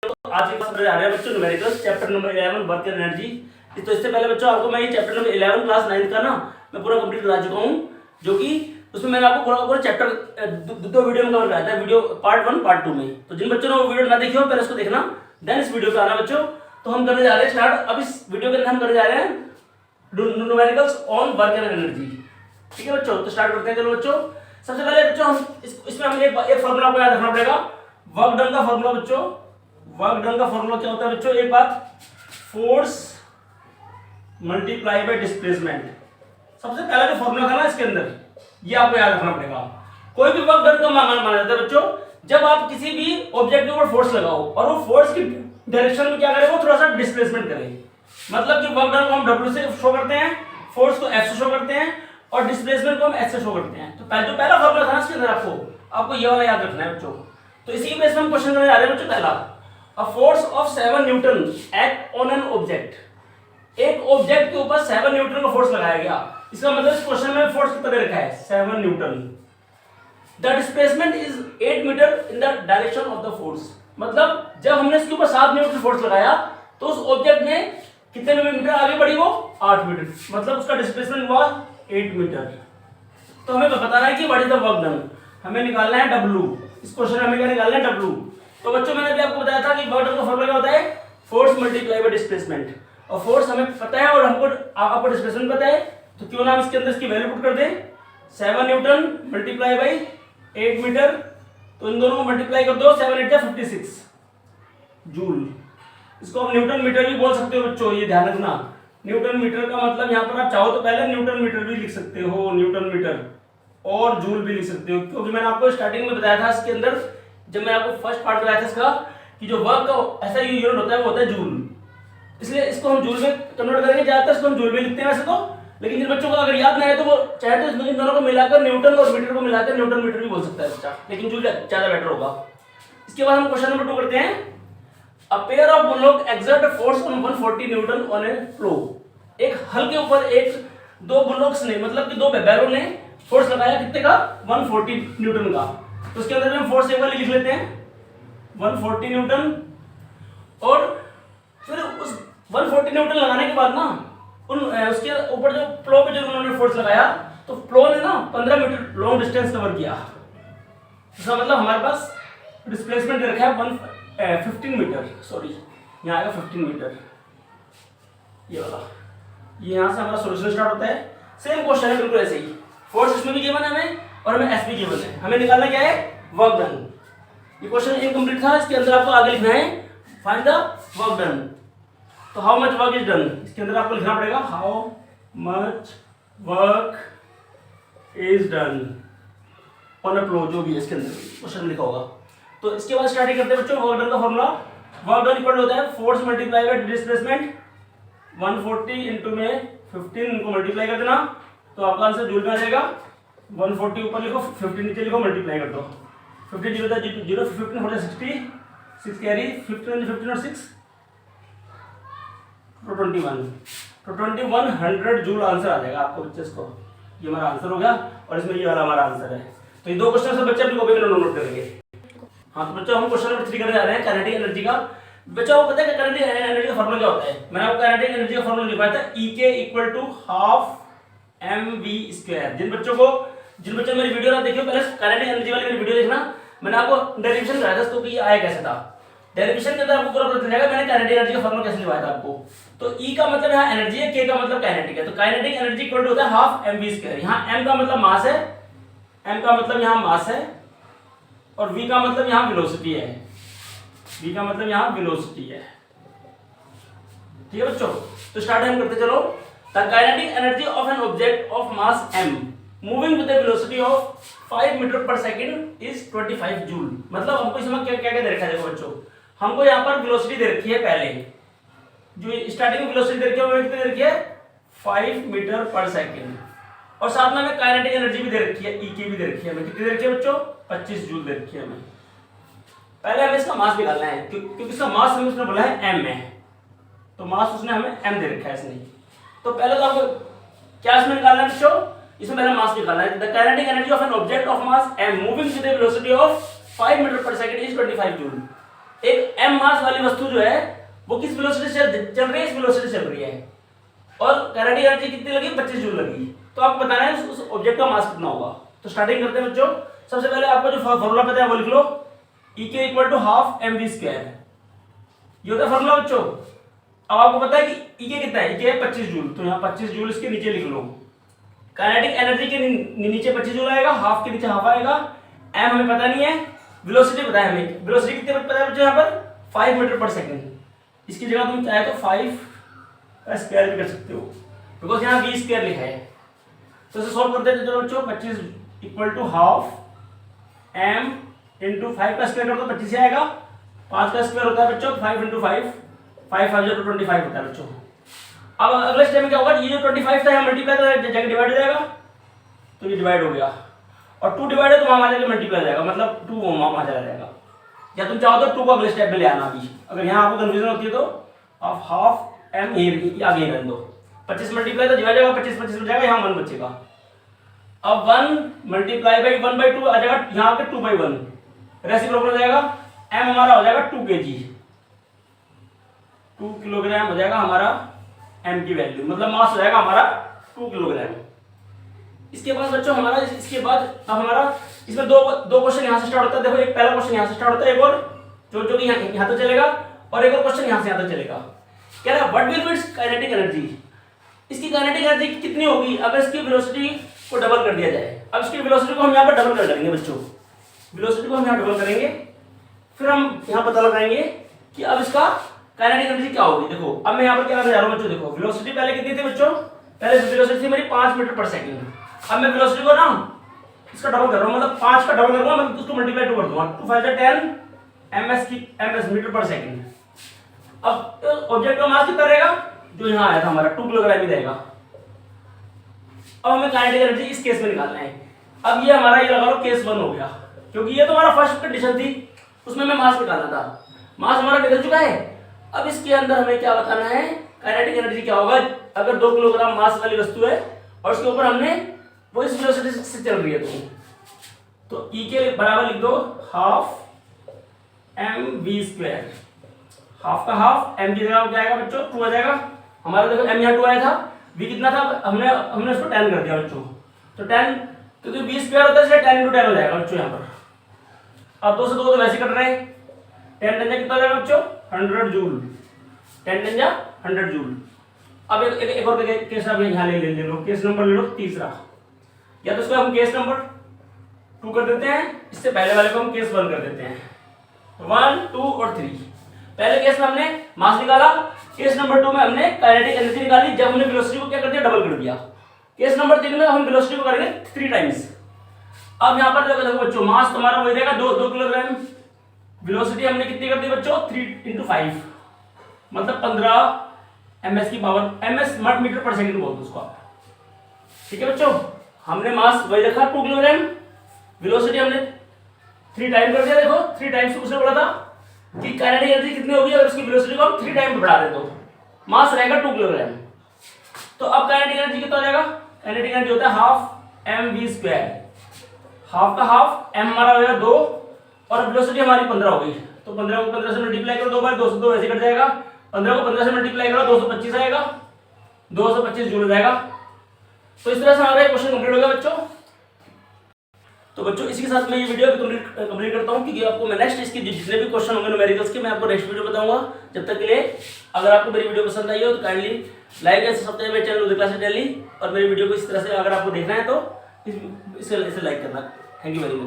आज की क्लास में आ रहे हैं बच्चों numericals chapter number 11 work and energy. तो इससे पहले बच्चों आपको मैं ये चैप्टर नंबर 11 क्लास 9 का ना मैं पूरा कंप्लीट करा चुका हूँ, जो कि उसमें मैंने आपको पूरा चैप्टर दो वीडियो में कवर कराया था, वीडियो पार्ट 1 पार्ट 2 में। तो जिन बच्चों ने वो वीडियो ना देखी हो पहले उसको देखना, देन इस वीडियो पे आना बच्चों। तो हम करने जा रहे हैं स्टार्ट। अब इस वीडियो के अंदर हम करने जा रहे हैं numericals on work and energy. ठीक है बच्चों, तो स्टार्ट करते हैं। चलो बच्चों, सबसे पहले बच्चों हम इसमें हमें एक फॉर्मूला आपको याद रखना पड़ेगा, वर्क डन का फॉर्मूला। बच्चों वर्क डन का फॉर्मूला क्या होता है बच्चों? एक बात, फोर्स मल्टीप्लाई बाय डिस्प्लेसमेंट। सबसे पहला जो फॉर्मूला था ना इसके अंदर, ये आपको याद रखना पड़ेगा। कोई भी वर्क डन का माना जाता है बच्चों जब आप किसी भी ऑब्जेक्ट के ऊपर फोर्स लगाओ और वो फोर्स की डायरेक्शन में क्या करे, वो थोड़ा सा डिस्प्लेसमेंट करे। मतलब कि वर्क डन को हम W से शो करते हैं, फोर्स को F से शो करते हैं और डिस्प्लेसमेंट को हम S से शो करते हैं। तो जो पहला फॉर्मूला था ना इसके अंदर आपको ये वाला याद रखना है बच्चों। तो इसी के बेस पे हम क्वेश्चन करने जा रहे हैं बच्चों। पहला, a force of 7 Newton act on an object. एक ऑब्जेक्ट के ऊपर 7 न्यूटन का फोर्स लगाया गया। इसका मतलब इस क्वेश्चन में फोर्स कितना दे रखा है? 7 newton. The displacement is 8 metre in the direction of the force. मतलब जब हमने इसके ऊपर 7 न्यूटन फोर्स लगाया तो उस ऑब्जेक्ट ने कितने मीटर आगे बढ़ी? वो 8 मीटर। मतलब उसका डिस्प्लेसमेंट हुआ 8 मीटर। तो हमें बताना है कि what is the work done. हमें निकालना है W। इस क्वेश्चन में हमें क्या निकालना है? W। तो बच्चों मैंने अभी आपको बताया था कि वर्क डन का फॉर्मूला क्या होता है? Force multiply by displacement. और फोर्स हमें पता है और हमको आपको डिस्प्लेसमेंट पता है, तो क्यों ना हम इसके अंदर इसकी वैल्यू पुट कर दें। 7 न्यूटन मल्टीप्लाई बाय 8 मीटर। तो इन दोनों को मल्टीप्लाई कर दो, 7 8 56 जूल। इसको आप न्यूटन मीटर भी बोल सकते हो बच्चों, ये ध्यान रखना। न्यूटन मीटर का मतलब यहाँ पर आप चाहो तो पहले न्यूटन मीटर भी लिख सकते हो, न्यूटन मीटर, और जूल भी लिख सकते हो। क्योंकि मैंने आपको स्टार्टिंग में बताया था इसके अंदर, जब मैं आपको फर्स्ट पार्ट बताया था इसका, कि जो वर्क का ऐसा यूनिट होता है वो होता है जूल। इसलिए इसको हम जूल में कन्वर्ट करेंगे, ज्यादातर इसको हम जूल में लिखते हैं वैसे तो। लेकिन जिन बच्चों को अगर याद ना है तो वो चाहे तो इन दोनों को मिलाकर न्यूटन और मीटर को मिलाकर न्यूटन मीटर भी बोल सकता है बच्चा, लेकिन जूल ज्यादा बेटर होगा। इसके बाद हम क्वेश्चन नंबर 2 करते हैं। A pair of bullocks exert a force on 140 Newton on a flow। एक हल के ऊपर दो बुलोक्स ने, मतलब कि दो बैलों ने फोर्स लगाया कितने का? 140 न्यूटन का। तो उसके अंदर हम फोर्स एक बार लिख लेते हैं 140 न्यूटन। और फिर उस 140 न्यूटन लगाने के बाद ना उसके ऊपर जो फ्लो पे जो उन्होंने फोर्स लगाया, तो फ्लो ने ना 15 मीटर लॉन्ग डिस्टेंस कवर किया। इसका मतलब हमारे पास डिस्प्लेसमेंट दे रखा है 15 मीटर, सॉरी यहाँ आएगा 15 मीटर, ये वाला। ये यहाँ से हमारा सॉल्यूशन स्टार्ट होता है। सेम क्वेश्चन है बिल्कुल ऐसे ही। फोर्स इसमें भी गिवन है हमें और हमें एस भी गिवन है। हमें निकालना क्या है? Work done. ये क्वेश्चन इनकम्प्लीट था, इसके अंदर आपको आगे लिखना है फाइंड द वर्क डन। तो how much work is done, इसके अंदर आपको लिखना पड़ेगा how much work is done on a flow, जो भी है इसके अंदर क्वेश्चन लिखा होगा। तो इसके बाद स्टार्टिंग करते हैं बच्चों वर्क डन का फॉर्मूला। वर्क डन इक्वल होता है force multiply by displacement. 140 into में 15 इनको मल्टीप्लाई कर देना, तो आपका आंसर जूल में आ जाएगा। 140 ऊपर लिखो, 15 नीचे लिखो, मल्टीप्लाई कर दो। 15 0 0 15 हो जाए 60, 6 कैरी, 15 और 6 तो 21। तो 2100 जूल आंसर आ जाएगा आपको बच्चे को। ये हमारा आंसर हो गया और इसमें ये वाला हमारा आंसर है। तो ये दो क्वेश्चन सब बच्चे अपनी कॉपी में नोट करेंगे। हाँ, तो बच्चों हम क्वेश्चन नंबर 3 करने जा रहे हैं काइनेटिक एनर्जी का। बच्चों को पता है कि काइनेटिक एनर्जी का फॉर्मूला क्या होता है? मैंने आपको काइनेटिक एनर्जी का फॉर्मूला लिखवाया था E = ½ mv²। जिन बच्चों ने मेरी वीडियो ना देखी हो, पहले काइनेटिक एनर्जी वाली मेरी वीडियो देखना। मैंने आपको डेरिवेशन कराया था, तो कि ये आया कैसे था। डेरिवेशन के अंदर आपको पूरा पता चल जाएगा मैंने काइनेटिक एनर्जी का फॉर्मूला कैसे लिखवाया था आपको। तो E का मतलब यहाँ एनर्जी है, K का मतलब काइनेटिक है। तो काइनेटिक एनर्जी इक्वल होता है ½ mv²। यहाँ m का मतलब मास है, m का मतलब यहाँ मास है, और v का मतलब यहाँ वेलोसिटी है। v का मतलब यहाँ वेलोसिटी है। ठीक है बच्चों, तो स्टार्ट हम करते चलो। The kinetic energy of an object of mass m moving with the velocity of 5 metre per second is 25 joule. मतलब हमको इसमें क्या क्या दे रखा है? देखो बच्चों, हमको यहाँ पर वेलोसिटी दे रखी है, पहले जो स्टार्टिंग में वेलोसिटी दे रखी है वो कितनी दे रखी है? 5 मीटर पर सेकंड। और साथ में हमें काइनेटिक एनर्जी भी दे रखी है, E की भी दे रखी है हमें। कितनी दे रखी है बच्चों? 25 जूल दे रखी है हमें। पहले हमें इसका मास निकालना है, क्योंकि इसका मास हमें उसने बोला है m है, तो मास उसने हमें m दे रखा है इसने। तो पहले तो आपको क्या इसमें निकालना है बच्चों? इसमें पहले मास निकालना है। The kinetic energy of an object of mass m moving with the velocity of 5 metre per second is 25 joule. एक m मास वाली वस्तु जो है वो किस वेलोसिटी से चल रही है, इस वेलोसिटी से चल रही है, और काइनेटिक एनर्जी कितनी लगी, 25 जूल लगी। तो आपको बताना है उस ऑब्जेक्ट का मास कितना होगा। तो स्टार्टिंग करते हैं बच्चों। सबसे पहले आपको जो फॉर्मूला पता है वो लिख लो, E के इक्वल टू हाफ mv²। ये होता है फॉर्मूला बच्चों। अब आपको पता है कि E के कितना है, E के 25 जूल, तो यहाँ 25 जूल इसके नीचे लिख लो। काइनेटिक एनर्जी के नीचे 25 जूल आएगा, हाफ के नीचे हाफ आएगा। m हमें पता नहीं है, वेलोसिटी पता है हमें। वेलोसिटी कितने पता है बच्चों यहाँ पर, 5 मीटर पर सेकंड। इसकी जगह तुम चाहे तो 5 का स्क्वायर भी कर सकते हो, बिकॉज यहाँ v स्क्वायर लिखा है। तो इसे सॉल्व करते हैं। चलो बच्चों 25 equal to half m into 5 का स्क्वायर करते 25 आएगा। 5 का स्क्वायर होता है बच्चों 5 इंटू 5, 5 5 जो 25 होता है बच्चों। अब अगले स्टेप में क्या होगा, ये जो 25 था यहाँ मल्टीप्लाई जाकर डिवाइड हो जाएगा, तो ये डिवाइड हो गया, और 2 डिवाइड है तो वहाँ जाकर मल्टीप्लाई हो जाएगा, मतलब 2 वहाँ चला जाएगा। या तुम चाहो तो 2 को अगले स्टेप में ले आना अभी, अगर यहाँ आपको कन्फ्यूजन होती है तो आप हाफ m आगे कर दो। 25 मल्टीप्लाई तो डिवाइड होगा, 25 25 हो जाएगा, यहाँ 1 बचेगा। अब 1 मल्टीप्लाई बाई 1/2 आ जाएगा, यहाँ आके 2/1 रेसिप्रोकल हो जाएगा। m हमारा हो जाएगा 2 kg, 2 किलोग्राम हो जाएगा हमारा m की वैल्यू, मतलब मास हो जाएगा हमारा 2 किलोग्राम। इसके बाद बच्चों हमारा इसके बाद अब हमारा इसमें दो क्वेश्चन यहाँ से स्टार्ट होता है। देखो एक पहला क्वेश्चन यहाँ से स्टार्ट होता है, एक और जो कि यहाँ तक चलेगा, और एक और क्वेश्चन यहाँ से यहाँ तक चलेगा। कह रहा है what will be it's kinetic energy. इसकी काइनेटिक एनर्जी कितनी होगी अगर इसकी वेलोसिटी को डबल कर दिया जाए। अब इसकी वेलोसिटी को हम यहाँ पर डबल कर देंगे बच्चों, वेलोसिटी को हम यहाँ डबल करेंगे, फिर हम यहाँ पता लगाएंगे कि अब इसका काइनेटिक एनर्जी क्या होगी। देखो अब मैं यहाँ पर क्या करने जा रहा हूँ बच्चों, देखो वेलोसिटी पहले कितनी थी बच्चों, पहले वेलोसिटी थी मेरी 5 मीटर पर सेकंड। अब मैं वेलोसिटी को ना इसका डबल कर रहा हूँ, मतलब 5 का डबल करूंगा, मतलब उसको मल्टीप्लाई 2 कर दूंगा, 2 5 10 ms मीटर पर सेकंड। अब ऑब्जेक्ट का मास कितना रहेगा, जो यहाँ आया था हमारा 2 किलोग्राम ही रहेगा। अब हमें काइनेटिक एनर्जी इस केस में निकालना है। अब ये हमारा ये लगा लो केस 1 हो गया, क्योंकि ये तो हमारा फर्स्ट कंडीशन थी, उसमें मैं मास निकालना था। मास हमारा निकल चुका है। अब इसके अंदर हमें क्या बताना है, काइनेटिक एनर्जी क्या होगा अगर 2 किलोग्राम मास वाली वस्तु है और उसके ऊपर हमने वो इस वेलोसिटी से चल रही है। तो E के बराबर लिख दो हाफ mv²। हाफ का हाफ, m की जगह क्या आएगा बच्चों 2 आ जाएगा हमारा। देखो m यहाँ 2 आया था, v कितना था, हमने उसको 10 कर दिया बच्चों। तो 10 क्योंकि v² होता है इसलिए 10 × 10 हो जाएगा बच्चों यहाँ पर। अब 2 से 2 तो वैसे कट रहे हैं, 10 10 कितना हो जाएगा बच्चों 100 जूल, 10 10 100 जूल। अब एक और केस आप यहाँ ले लो, केस नंबर ले लो तीसरा, या तो इसको हम केस नंबर 2 कर देते हैं, इससे पहले वाले को हम केस 1 कर देते हैं। 1 2 और 3। पहले केस में हमने मास निकाला, केस नंबर 2 में हमने काइनेटिक एनर्जी निकाली जब हमने वेलोसिटी को क्या कर दिया, डबल कर दिया। केस नंबर 3 में हम वेलोसिटी को करेंगे 3 टाइम्स। अब यहाँ पर देखो बच्चों मास तुम्हारा वही रहेगा 2 किलोग्राम, वेलोसिटी हमने कितनी कर दी बच्चों 3 × 5, मतलब 15 ms की power, ms metre per second बोलते उसको आप। ठीक है बच्चों, हमने मास वही रखा 2 किलोग्राम, वेलोसिटी हमने 3 टाइम कर दिया। देखो 3 टाइम्स उसने बोला था कि काइनेटिक एनर्जी कितनी होगी अगर उसकी वेलोसिटी को हम 3 टाइम बढ़ा दें तो मास रहेगा 2 किलोग्राम। तो अब काइनेटिक एनर्जी कितना हो जाएगा, काइनेटिक एनर्जी होता है हाफ mv²। हाफ का हाफ, m हमारा हो जाएगा 2 और वेलोसिटी हमारी 15 हो गई, तो 15 को 15 से मल्टीप्लाई करो 2 बार, 2 से 2 वैसे कट जाएगा। 15 को 15 से मल्टीप्लाई करो 225 आएगा, 225 जूल हो जाएगा। तो इस तरह से हमारा क्वेश्चन कंप्लीट हो गया बच्चों। तो बच्चों इसी के साथ मैं ये वीडियो कंप्लीट करता हूँ, क्योंकि आपको मैं नेक्स्ट इसके जितने भी क्वेश्चन होंगे न्यूमेरिकल्स के मैं आपको नेक्स्ट वीडियो बताऊंगा। जब तक के लिए अगर आपको मेरी वीडियो पसंद आई हो तो काइंडली लाइक एंड सब्सक्राइब मेरे चैनल उदय क्लासेस डेली, और मेरी वीडियो को इस तरह से अगर आपको देखना है तो इसे लाइक करना। Thank you very much.